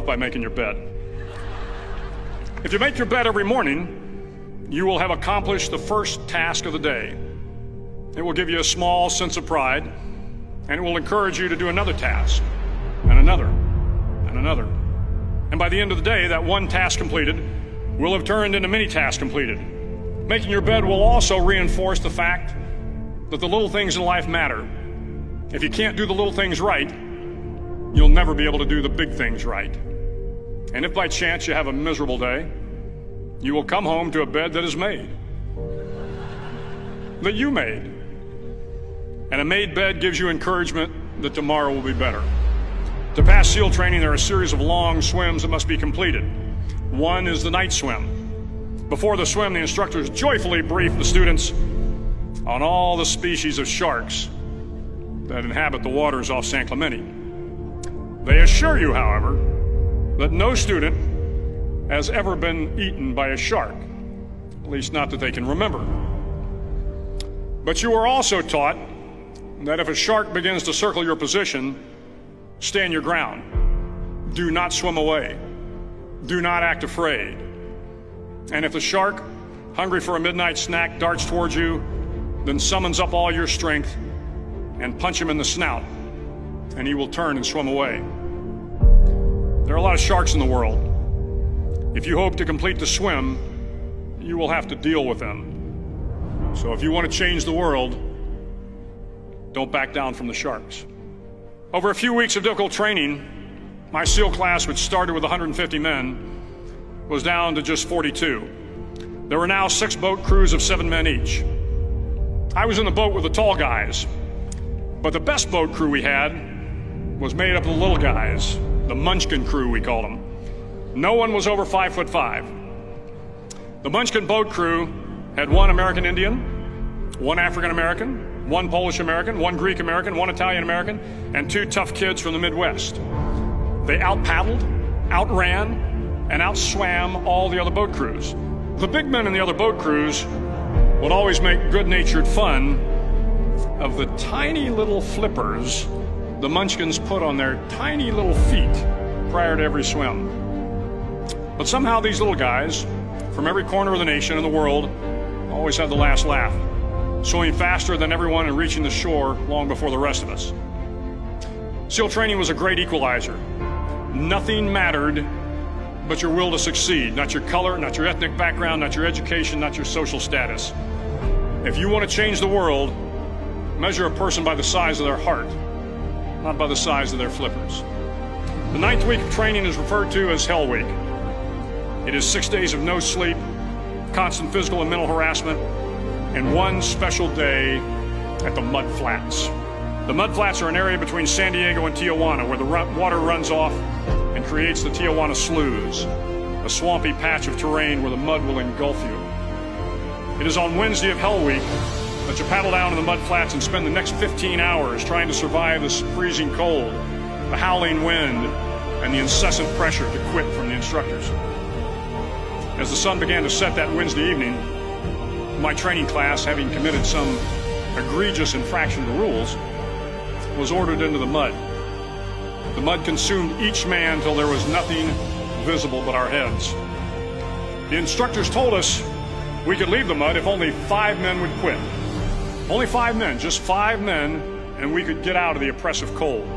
off by making your bed. If you make your bed every morning, you will have accomplished the first task of the day. It will give you a small sense of pride, and it will encourage you to do another task, and another, and another. And by the end of the day, that one task completed will have turned into many tasks completed. Making your bed will also reinforce the fact that the little things in life matter. If you can't do the little things right, you'll never be able to do the big things right. And if by chance you have a miserable day, you will come home to a bed that is made, that you made. And a made bed gives you encouragement that tomorrow will be better. To pass SEAL training, there are a series of long swims that must be completed. One is the night swim. Before the swim, the instructors joyfully brief the students on all the species of sharks that inhabit the waters off San Clemente. They assure you, however, that no student has ever been eaten by a shark, at least not that they can remember. But you are also taught that if a shark begins to circle your position, stand your ground. Do not swim away. Do not act afraid. And if the shark, hungry for a midnight snack, darts towards you, then summons up all your strength and punch him in the snout, and he will turn and swim away. There are a lot of sharks in the world. If you hope to complete the swim, you will have to deal with them. So if you want to change the world, don't back down from the sharks. Over a few weeks of difficult training, my SEAL class, which started with 150 men, was down to just 42. There were now 6 boat crews of 7 men each. I was in the boat with the tall guys, but the best boat crew we had was made up of the little guys, the Munchkin crew, we called them. No one was over 5'5". The Munchkin boat crew had 1 American Indian, 1 African American, 1 Polish American, 1 Greek American, 1 Italian American, and 2 tough kids from the Midwest. They out-paddled, outran, and outswam all the other boat crews. The big men in the other boat crews would always make good-natured fun of the tiny little flippers the Munchkins put on their tiny little feet prior to every swim. But somehow these little guys from every corner of the nation and the world always had the last laugh, swimming faster than everyone and reaching the shore long before the rest of us. SEAL training was a great equalizer. Nothing mattered but your will to succeed, not your color, not your ethnic background, not your education, not your social status. If you want to change the world, measure a person by the size of their heart, not by the size of their flippers. The 9th week of training is referred to as Hell Week. It is 6 days of no sleep, constant physical and mental harassment, and 1 special day at the Mud Flats. The Mud Flats are an area between San Diego and Tijuana where the water runs off and creates the Tijuana Sloughs, a swampy patch of terrain where the mud will engulf you. It is on Wednesday of Hell Week that you paddle down to the Mud Flats and spend the next 15 hours trying to survive the freezing cold, the howling wind, and the incessant pressure to quit from the instructors. As the sun began to set that Wednesday evening, my training class, having committed some egregious infraction of the rules, was ordered into the mud. The mud consumed each man till there was nothing visible but our heads. The instructors told us we could leave the mud if only 5 men would quit. Only 5 men, just 5 men, and we could get out of the oppressive cold.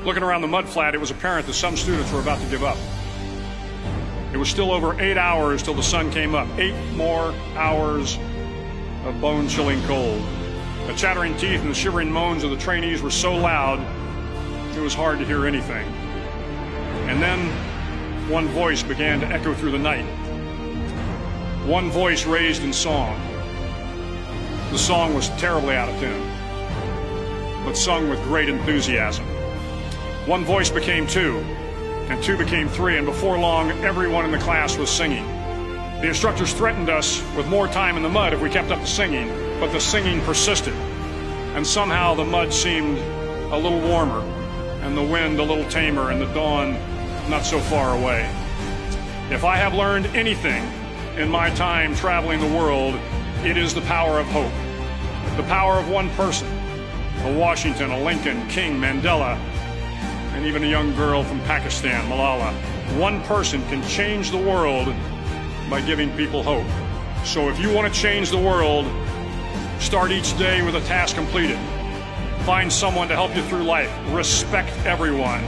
Looking around the mud flat, it was apparent that some students were about to give up. It was still over 8 hours till the sun came up. 8 more hours of bone-chilling cold. The chattering teeth and the shivering moans of the trainees were so loud, it was hard to hear anything. And then one voice began to echo through the night. One voice raised in song. The song was terribly out of tune, but sung with great enthusiasm. One voice became 2, and 2 became 3, and before long, everyone in the class was singing. The instructors threatened us with more time in the mud if we kept up the singing, but the singing persisted, and somehow the mud seemed a little warmer, and the wind a little tamer, and the dawn not so far away. If I have learned anything in my time traveling the world, it is the power of hope. The power of one person, a Washington, a Lincoln, King, Mandela, and even a young girl from Pakistan, Malala. One person can change the world by giving people hope. So if you want to change the world, start each day with a task completed. Find someone to help you through life. Respect everyone.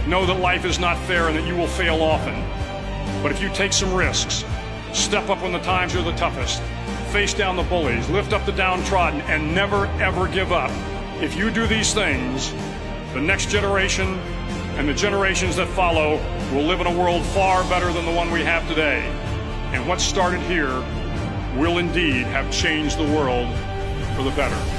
Know that life is not fair and that you will fail often. But if you take some risks, step up when the times are the toughest, face down the bullies, lift up the downtrodden, and never ever give up. If you do these things, the next generation and the generations that follow will live in a world far better than the one we have today. And what started here will indeed have changed the world for the better.